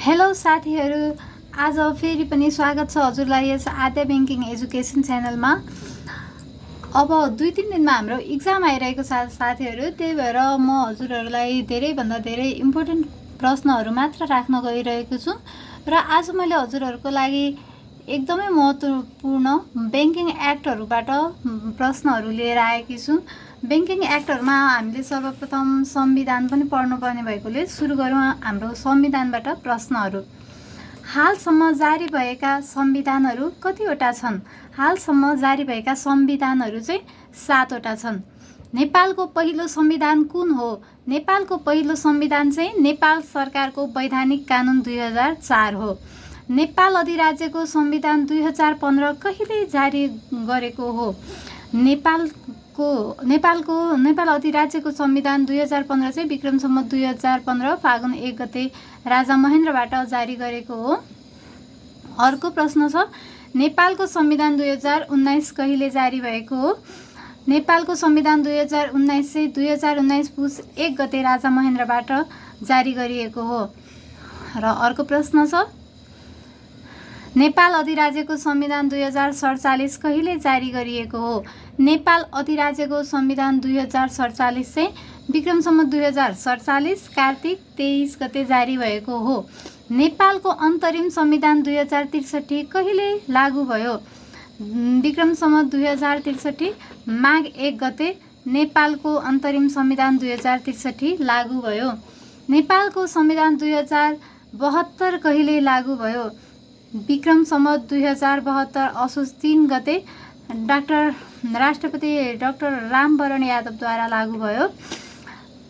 Hello साथीहरू, आज फेरि पनि स्वागत छ हजुरलाई यस आद्या ब्याङ्किङ एजुकेसन च्यानलमा। अब 2-3 दिनमा हाम्रो इक्जाम आइरहेको छ साथीहरू, त्यही भएर म हजुरहरूलाई धेरैभन्दा धेरै इम्पोर्टेन्ट प्रश्नहरू मात्र राख्न गइरहेको छु र आज मैले हजुरहरूको लागि एकदमै महत्त्वपूर्ण ब्याङ्किङ एक्टहरूबाट प्रश्नहरू लिएर आएकी छु। ब्याङ्किङ एक्टहरूमा हामीले सर्वप्रथम संविधान पनि पढ्नुपर्ने भएकोले सुरु गरौँ हाम्रो संविधानबाट प्रश्नहरू। हालसम्म जारी भएका संविधानहरू कतिवटा छन्? हालसम्म जारी भएका संविधानहरू चाहिँ 7वटा छन्। नेपालको पहिलो संविधान कुन हो? नेपालको पहिलो संविधान चाहिँ नेपाल सरकारको वैधानिक कानुन 2004 हो। नेपाल अधिराज्यको संविधान 2015 कहिले जारी गरेको हो? नेपाल अधिराज्यको संविधान 2015 चाहिँ विक्रम सम्वत 2015 फागुन 1 गते राजा महेन्द्रबाट जारी गरेको हो। अर्को प्रश्न छ, नेपालको संविधान 2019 कहिले जारी भएको हो? नेपालको संविधान 2019 चाहिँ 2019 पुस 1 गते राजा महेन्द्रबाट जारी गरिएको हो। र अर्को प्रश्न छ, नेपाल अधिराज्यको संविधान 2047 कहिले जारी गरिएको हो? नेपाल अधिराज्यको संविधान 2047 चाहिँ विक्रम सम्वत 2047 कार्तिक 23 गते जारी भएको हो। नेपालको अन्तरिम संविधान 2063 कहिले लागू भयो? विक्रम सम्वत 2063 माघ 1 गते नेपालको अन्तरिम संविधान 2063 लागू भयो। नेपालको संविधान 2072 कहिले लागू भयो? विक्रम सम्वत 2072 असोज 3 गते राष्ट्रपति डाक्टर रामवरण यादवद्वारा लागू भयो।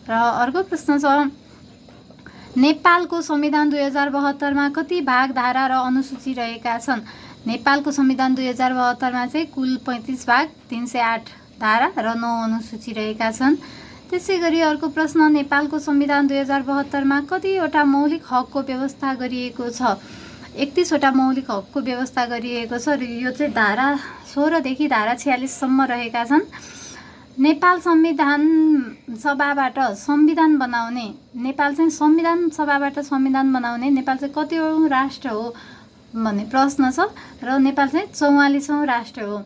र अर्को प्रश्न छ, नेपालको संविधान 2072 मा कति भाग, धारा र अनुसूची रहेका छन्? नेपालको संविधान 2072 मा चाहिँ कुल 35 भाग, 308 धारा र 9 अनुसूची रहेका छन्। त्यसै गरी अर्को प्रश्न, नेपालको संविधान 2072 मा कतिवटा मौलिक हकको व्यवस्था गरिएको छ? 31वटा मौलिक हकको व्यवस्था गरिएको छ र यो चाहिँ धारा 16 देखि धारा 46 सम्म रहेका छन्। नेपाल संविधान सभाबाट संविधान बनाउने, नेपाल चाहिँ संविधान सभाबाट संविधान बनाउने नेपाल चाहिँ कतिवटा राष्ट्र हो भन्ने प्रश्न छ र नेपाल चाहिँ 44औं राष्ट्र हो।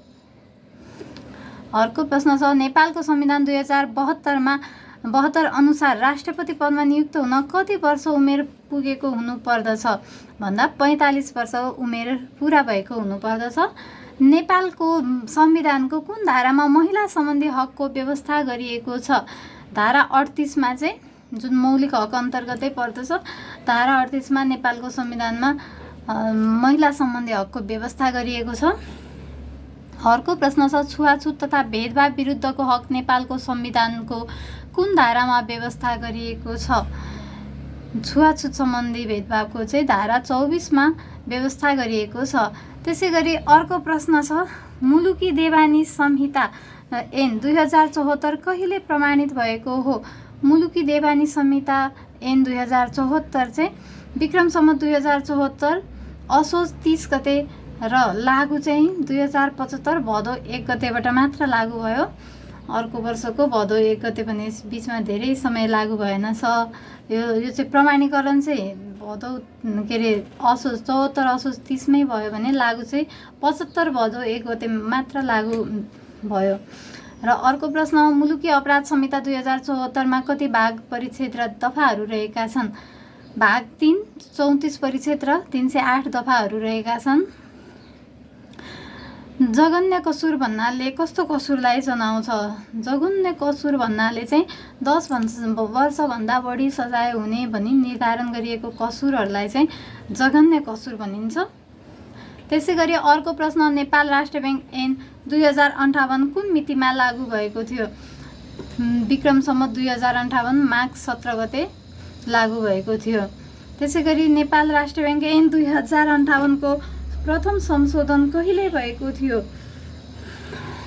अर्को प्रश्न छ, नेपालको संविधान 2072 अनुसार राष्ट्रपति पदमा नियुक्त हुन कति वर्ष उमेर पुगेको हुनुपर्दछ भन्दा 45 वर्ष उमेर पुरा भएको हुनुपर्दछ। नेपालको संविधानको कुन धारामा महिला सम्बन्धी हकको व्यवस्था गरिएको छ? धारा 38 मा चाहिँ, जुन मौलिक हक अन्तर्गतै पर्दछ, धारा 38 मा नेपालको संविधानमा महिला सम्बन्धी हकको व्यवस्था गरिएको छ। अर्को प्रश्न छ, छुवाछुत तथा भेदभाव विरुद्धको हक नेपालको संविधानको कुन धारामा व्यवस्था गरिएको छ? छुवाछुत सम्बन्धी भेदभावको चाहिँ धारा 24 मा व्यवस्था गरिएको छ। त्यसै गरी अर्को प्रश्न छ, मुलुकी देवानी संहिता ऐन 2074 कहिले प्रमाणित भएको हो? मुलुकी देवानी संहिता ऐन 2074 चाहिँ विक्रम सम्वत 2074 असोज 30 गते र लागू चाहिँ 2075 भदौ 1 गतेबाट मात्र लागू भयो। अर्को वर्षको भदौ 1 गते पनि बिचमा धेरै समय लागू भएन छ। यो चाहिँ प्रमाणीकरण चाहिँ भदौ असोज 74 असोज 30 मै भयो भने लागू चाहिँ 75 भदौ 1 गते मात्र लागू भयो। र अर्को प्रश्न, मुलुकी अपराध संहिता 2074 मा कति भाग, परिच्छेद र दफाहरू रहेका छन्? भाग 3, 34 परिच्छेद र 308 दफाहरू रहेका छन्। जघन्य कसुर भन्नाले कस्तो कसुरलाई जनाउँछ? जघन्य कसुर भन्नाले चाहिँ 10 वर्षभन्दा बढी सजाय हुने भनी निर्धारण गरिएको कसुरहरूलाई चाहिँ जघन्य कसुर भनिन्छ। त्यसै गरी अर्को प्रश्न, नेपाल राष्ट्र ब्याङ्क ऐन 2058 कुन मितिमा लागू भएको थियो? विक्रम सम्वत 2058 माघ 17 गते लागू भएको थियो। त्यसै गरी नेपाल राष्ट्र ब्याङ्क ऐन 2058 को प्रथम संशोधन कहिले भएको थियो?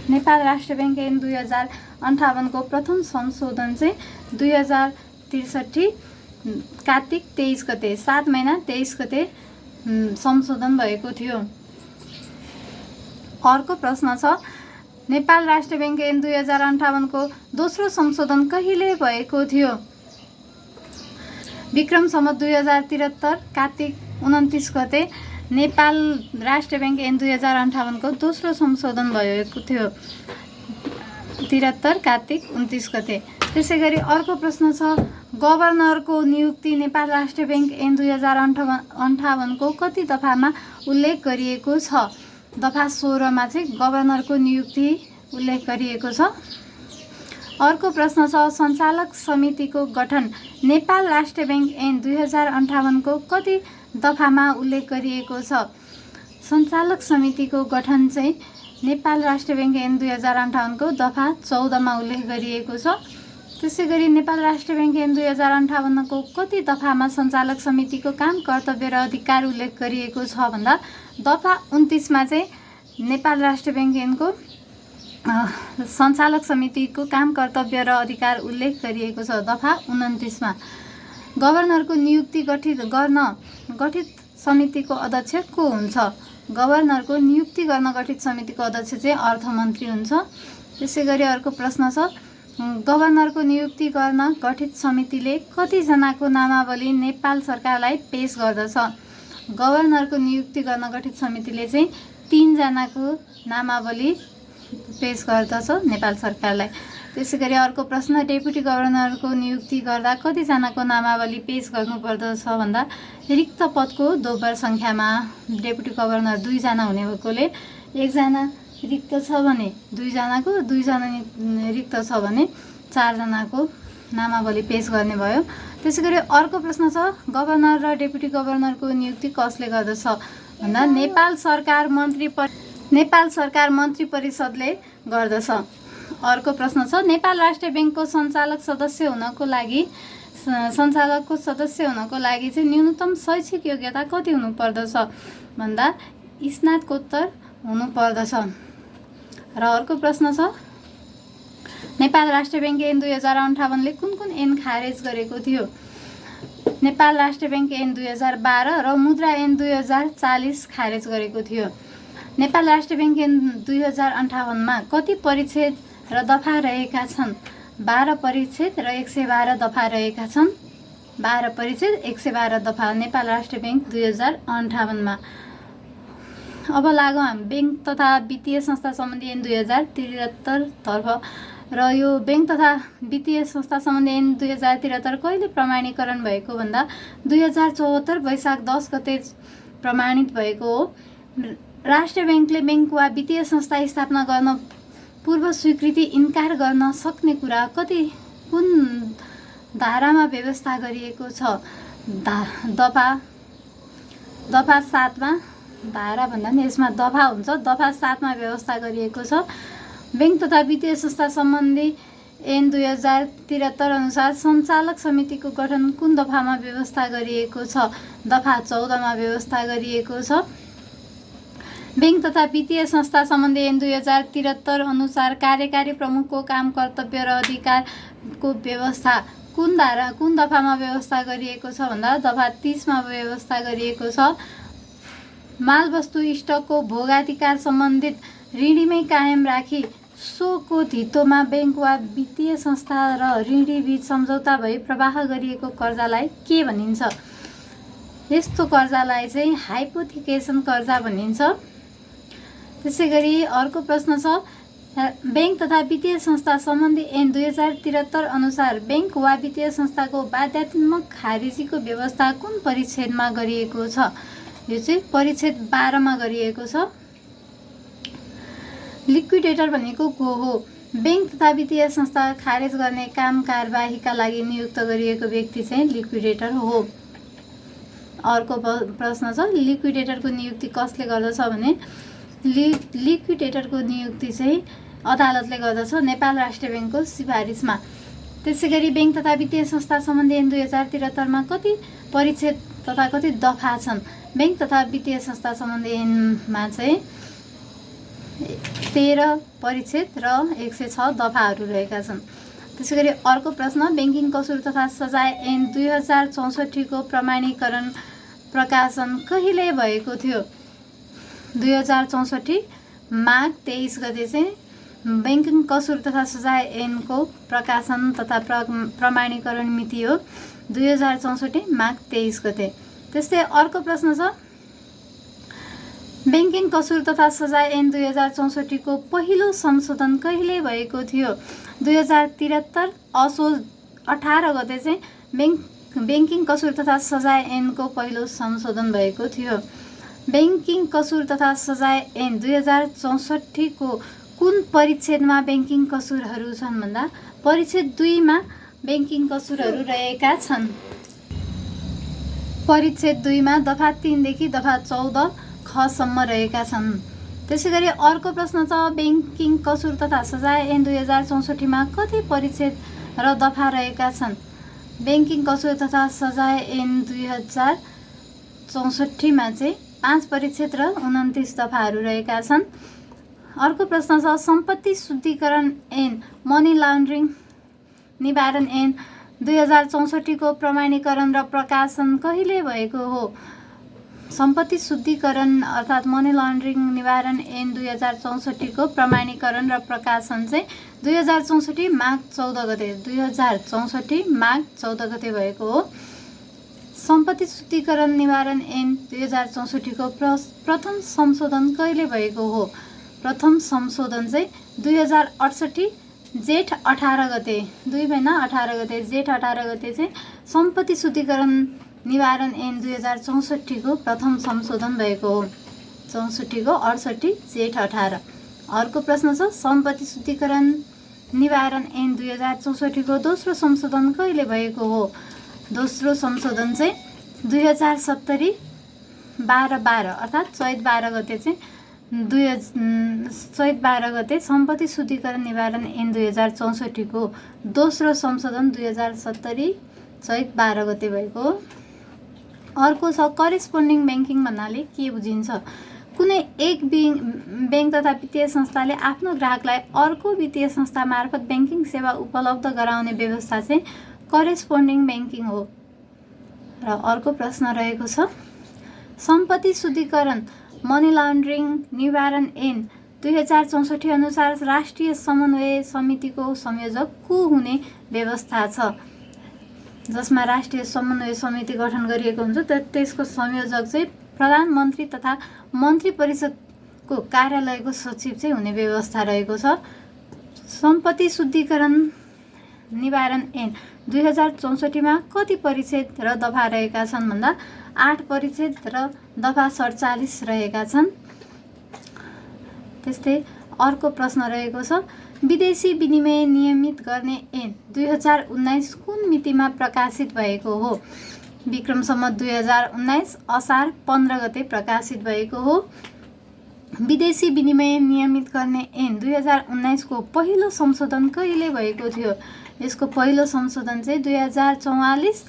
नेपाल राष्ट्र ब्याङ्क ऐन 2058 को प्रथम संशोधन चाहिँ 2063 कार्तिक 23 गते, 7 महिना 23 गते संशोधन भएको थियो। अर्को प्रश्न छ, नेपाल राष्ट्र ब्याङ्क ऐन 2058 को दोस्रो संशोधन कहिले भएको थियो? विक्रम सम्वत 2073 कार्तिक 29 गते नेपाल राष्ट्र ब्याङ्क ऐन 2058 को दोस्रो संशोधन भएको थियो। 73 कार्तिक 29 गते। त्यसै गरी अर्को प्रश्न छ, गभर्नरको नियुक्ति नेपाल राष्ट्र ब्याङ्क ऐन 2058 को कति दफामा उल्लेख गरिएको छ? दफा 16 मा चाहिँ गभर्नरको नियुक्ति उल्लेख गरिएको छ। अर्को प्रश्न छ, सञ्चालक समितिको गठन नेपाल राष्ट्र ब्याङ्क ऐन 2058 को कति दफामा उल्लेख गरिएको छ? सञ्चालक समितिको गठन चाहिँ नेपाल राष्ट्र ब्याङ्क ऐन 2058 को दफा 14 मा उल्लेख गरिएको छ। त्यसै गरी नेपाल राष्ट्र ब्याङ्क ऐन 2058 को कति दफामा सञ्चालक समितिको काम, कर्तव्य र अधिकार उल्लेख गरिएको छ भन्दा दफा 29 मा चाहिँ नेपाल राष्ट्र ब्याङ्क ऐनको सञ्चालक समितिको काम, कर्तव्य र अधिकार उल्लेख गरिएको छ दफा 29 मा। गभर्नरको नियुक्ति गठित समितिको अध्यक्ष को हुन्छ? गभर्नरको नियुक्ति गर्न गठित समितिको अध्यक्ष चाहिँ अर्थमन्त्री हुन्छ। त्यसै गरी अर्को प्रश्न छ, गभर्नरको नियुक्ति गर्न गठित समितिले कतिजनाको नामावली नेपाल सरकारलाई पेश गर्दछ? गभर्नरको नियुक्ति गर्न गठित समितिले चाहिँ 3 जनाको नामावली पेश गर्दछ नेपाल सरकारलाई। त्यसै गरी अर्को प्रश्न, डेपुटी गभर्नरको नियुक्ति गर्दा कतिजनाको नामावली पेश गर्नुपर्दछ भन्दा रिक्त पदको दोब्बर सङ्ख्यामा। डेपुटी गभर्नर 2 जना हुने भएकोले 1 जना रिक्त छ भने 2 जनाको, 2 जना रिक्त छ भने 4 जनाको नामावली पेश गर्ने भयो। त्यसै गरी अर्को प्रश्न छ, गभर्नर र डेपुटी गभर्नरको नियुक्ति कसले गर्दछ भन्दा नेपाल सरकार मन्त्री परिषदले गर्दछ। अर्को प्रश्न छ, नेपाल राष्ट्र ब्याङ्कको सञ्चालकको सदस्य हुनको लागि चाहिँ न्यूनतम शैक्षिक योग्यता कति हुनुपर्दछ भन्दा स्नातकोत्तर हुनुपर्दछ। र अर्को प्रश्न छ, नेपाल राष्ट्र ब्याङ्क ऐन 2058 ले कुन ऐन खारेज गरेको थियो? नेपाल राष्ट्र ब्याङ्क ऐन 2012 र मुद्रा ऐन 2040 खारेज गरेको थियो। नेपाल राष्ट्र ब्याङ्क ऐन 2058 मा कति परिच्छेद र दफा रहेका छन्? 12 परिच्छेद र 112 दफा रहेका छन्। 12 परिच्छेद 112 दफा नेपाल राष्ट्र ब्याङ्क 2058 मा। अब लागौँ हामी ब्याङ्क तथा वित्तीय संस्था सम्बन्धी ऐन 2073 तर्फ। र यो ब्याङ्क तथा वित्तीय संस्था सम्बन्धी ऐन 2073 कहिले प्रमाणीकरण भएको भन्दा 2074 वैशाख 10 गते प्रमाणित भएको हो। राष्ट्र ब्याङ्कले ब्याङ्क वा वित्तीय संस्था स्थापना गर्न पूर्व स्वीकृति इन्कार गर्न सक्ने कुरा कुन धारामा व्यवस्था गरिएको छ? दफा 7 मा। धारा भन्दा नि यसमा दफा हुन्छ। दफा 7 मा व्यवस्था गरिएको छ। ब्याङ्क तथा वित्तीय संस्था सम्बन्धी ऐन 2073 अनुसार सञ्चालक समितिको गठन कुन दफामा व्यवस्था गरिएको छ? दफा 14 मा व्यवस्था गरिएको छ। ब्याङ्क तथा वित्तीय संस्था सम्बन्धी ऐन 2073 अनुसार कार्यकारी प्रमुखको काम, कर्तव्य र अधिकारको व्यवस्था कुन दफामा व्यवस्था गरिएको छ भन्दा दफा 30 मा व्यवस्था गरिएको छ। मालवस्तु स्टकको भोगाधिकार सम्बन्धित ऋणीमै कायम राखी सोको धितोमा ब्याङ्क वा वित्तीय संस्था र ऋणी बीच सम्झौता भई प्रवाह गरिएको कर्जालाई के भनिन्छ? यस्तो कर्जालाई चाहिँ हाइपोथिकेसन कर्जा भनिन्छ। त्यसै गरी अर्को प्रश्न छ, ब्याङ्क तथा वित्तीय संस्था सम्बन्धी ऐन 2073 अनुसार ब्याङ्क वा वित्तीय संस्थाको बाध्यात्मक खारेजीको व्यवस्था कुन परिच्छेदमा गरिएको छ? यो चाहिँ परिच्छेद 12 मा गरिएको छ। लिक्विडेटर भनेको को हो? ब्याङ्क तथा वित्तीय संस्था खारेज गर्ने काम कारबाहीका लागि नियुक्त गरिएको व्यक्ति चाहिँ लिक्विडेटर हो। अर्को प्रश्न छ, लिक्विडेटरको नियुक्ति कसले गर्दछ भने लिक्विडेटरको नियुक्ति चाहिँ अदालतले गर्दछ नेपाल राष्ट्र ब्याङ्कको सिफारिसमा। त्यसै गरी ब्याङ्क तथा वित्तीय संस्था सम्बन्धी ऐन 2073 मा कति परिच्छेद तथा कति दफा छन्? ब्याङ्क तथा वित्तीय संस्था सम्बन्धी ऐनमा चाहिँ 13 परिच्छेद र 106 दफाहरू रहेका छन्। त्यसै गरी अर्को प्रश्न, ब्याङ्किङ कसुर तथा सजाय ऐन 2064 को प्रमाणीकरण प्रकाशन कहिले भएको थियो? 2064 माघ 23 गते चाहिँ बैंकिङ कसुर तथा सजाय ऐनको प्रकाशन तथा प्रमाणीकरण मिति हो 2064 माघ 23 गते। त्यस्तै अर्को प्रश्न छ, बैंकिङ कसुर तथा सजाय ऐन 2064 को पहिलो संशोधन कहिले भएको थियो? 2073 असोज 18 गते चाहिँ बैंकिङ कसुर तथा सजाय ऐनको पहिलो संशोधन भएको थियो। बैंकिङ कसुर तथा सजाय ऐन 2064 को कुन परिच्छेदमा बैंकिङ कसुरहरू छन् भन्दा परिच्छेद 2 मा बैंकिङ कसुरहरू रहेका छन्। परिच्छेद 2 मा दफा 3 देखि दफा 14 खसम्म रहेका छन्। त्यसैगरी अर्को प्रश्न छ, बैंकिङ कसुर तथा सजाय ऐन 2064 मा कति परिच्छेद र दफा रहेका छन्? बैंकिङ कसुर तथा सजाय ऐन 2064 मा चाहिँ 5 परिच्छेद र 29 दफाहरू रहेका छन्। अर्को प्रश्न छ, सम्पत्ति शुद्धिकरण ऐन मनी लन्ड्रिङ निवारण ऐन 2064 को प्रमाणीकरण र प्रकाशन कहिले भएको हो? सम्पत्ति शुद्धिकरण अर्थात् मनी लन्ड्रिङ निवारण ऐन 2064 को प्रमाणीकरण र प्रकाशन चाहिँ 2064 माघ 14 गते 2064 माघ 14 गते भएको हो। सम्पत्ति शुद्धिकरण निवारण ऐन 2064 को प्रथम संशोधन कहिले भएको हो? प्रथम संशोधन चाहिँ 2068 जेठ 18 गते 2 महिना 18 गते जेठ 18 गते चाहिँ सम्पत्ति शुद्धिकरण निवारण ऐन 2064 को प्रथम संशोधन भएको हो। 64 को 68 जेठ 18। अर्को प्रश्न छ, सम्पत्ति शुद्धिकरण निवारण ऐन 2064 को दोस्रो संशोधन कहिले भएको हो? दोस्रो संशोधन चाहिँ 2070 12 अर्थात् चैत 12 गते चाहिँ चैत 12 गते सम्पत्ति शुद्धिकरण निवारण ऐन 2064 को दोस्रो संशोधन 2070 चैत 12 गते भएको हो। अर्को छ, करेस्पोन्डिङ बैंकिङ भन्नाले के बुझिन्छ? कुनै एक बैंक तथा वित्तीय संस्थाले आफ्नो ग्राहकलाई अर्को वित्तीय संस्था मार्फत बैंकिङ सेवा उपलब्ध गराउने व्यवस्था चाहिँ करेस्पोन्डिङ बैंकिङ हो। र अर्को प्रश्न रहेको छ, सम्पत्ति शुद्धिकरण मनी लन्ड्रिङ निवारण ऐन 2064 अनुसार राष्ट्रिय समन्वय समितिको संयोजक को हुने व्यवस्था छ? जसमा राष्ट्रिय समन्वय समिति गठन गरिएको हुन्छ त्यसको संयोजक चाहिँ प्रधानमन्त्री तथा मन्त्री परिषदको कार्यालयको सचिव चाहिँ हुने व्यवस्था रहेको छ। सम्पत्ति शुद्धिकरण निवारण ऐन 2064 मा कति परिच्छेद र दफा रहेका छन् भन्दा 8 परिच्छेद र दफा 47 रहेका छन्। त्यस्तै अर्को प्रश्न रहेको छ, विदेशी विनिमय नियमित गर्ने ऐन 2019 कुन मितिमा प्रकाशित भएको हो? विक्रम सम्वत 2019 असार 15 गते प्रकाशित भएको हो। विदेशी विनिमय नियमित गर्ने ऐन 2019 को पहिलो संशोधन कहिले भएको थियो? यसको पहिलो संशोधन चाहिँ 2044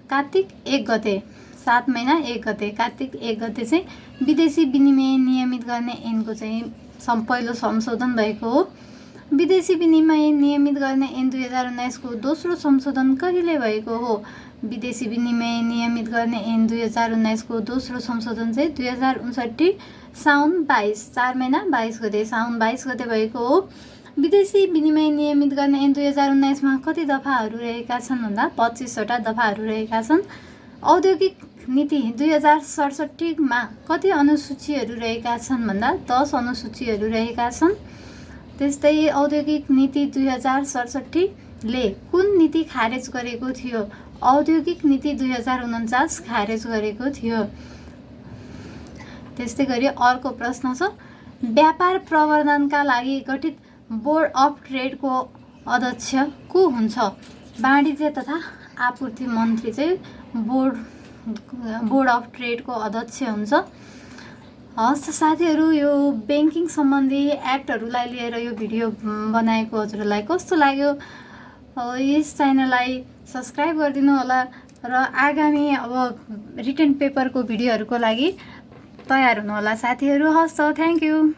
कार्तिक 1 गते 7 महिना 1 गते कार्तिक 1 गते चाहिँ विदेशी विनिमय नियमित गर्ने ऐनको चाहिँ पहिलो संशोधन भएको हो। विदेशी विनिमय नियमित गर्ने ऐन 2019 को दोस्रो संशोधन कहिले भएको हो? विदेशी विनिमय नियमित गर्ने ऐन 2019 को दोस्रो संशोधन चाहिँ 2059 साउन 22 4 महिना 22 गते साउन 22 गते भएको हो। विदेशी विनिमय नियमित गर्ने ऐन 2019 मा कति दफाहरू रहेका छन् भन्दा 25 वटा दफाहरू रहेका छन्। औद्योगिक नीति 2067 मा कति अनुसूचीहरू रहेका छन् भन्दा 10 अनुसूचीहरू रहेका छन्। त्यस्तै औद्योगिक नीति 2067 ले कुन नीति खारेज गरेको थियो? औद्योगिक नीति 2049 खारेज गरेको थियो। त्यस्तै गरी अर्को प्रश्न छ, व्यापार प्रवर्धनका लागि गठित बोर्ड अफ ट्रेडको अध्यक्ष को हुन्छ? वाणिज्य तथा आपूर्ति मन्त्री चाहिँ बोर्ड अफ ट्रेडको अध्यक्ष हुन्छ। हस् साथीहरू, यो बैंकिङ सम्बन्धी एक्टहरूलाई लिएर यो भिडियो बनाएको हजुरहरूलाई कस्तो लाग्यो? यस च्यानललाई सब्स्क्राइब गरिदिनु होला र आगामी अब रिटन पेपरको भिडियोहरूको लागि तयार हुनु होला साथीहरू। हस् त, थ्याङ्क यू।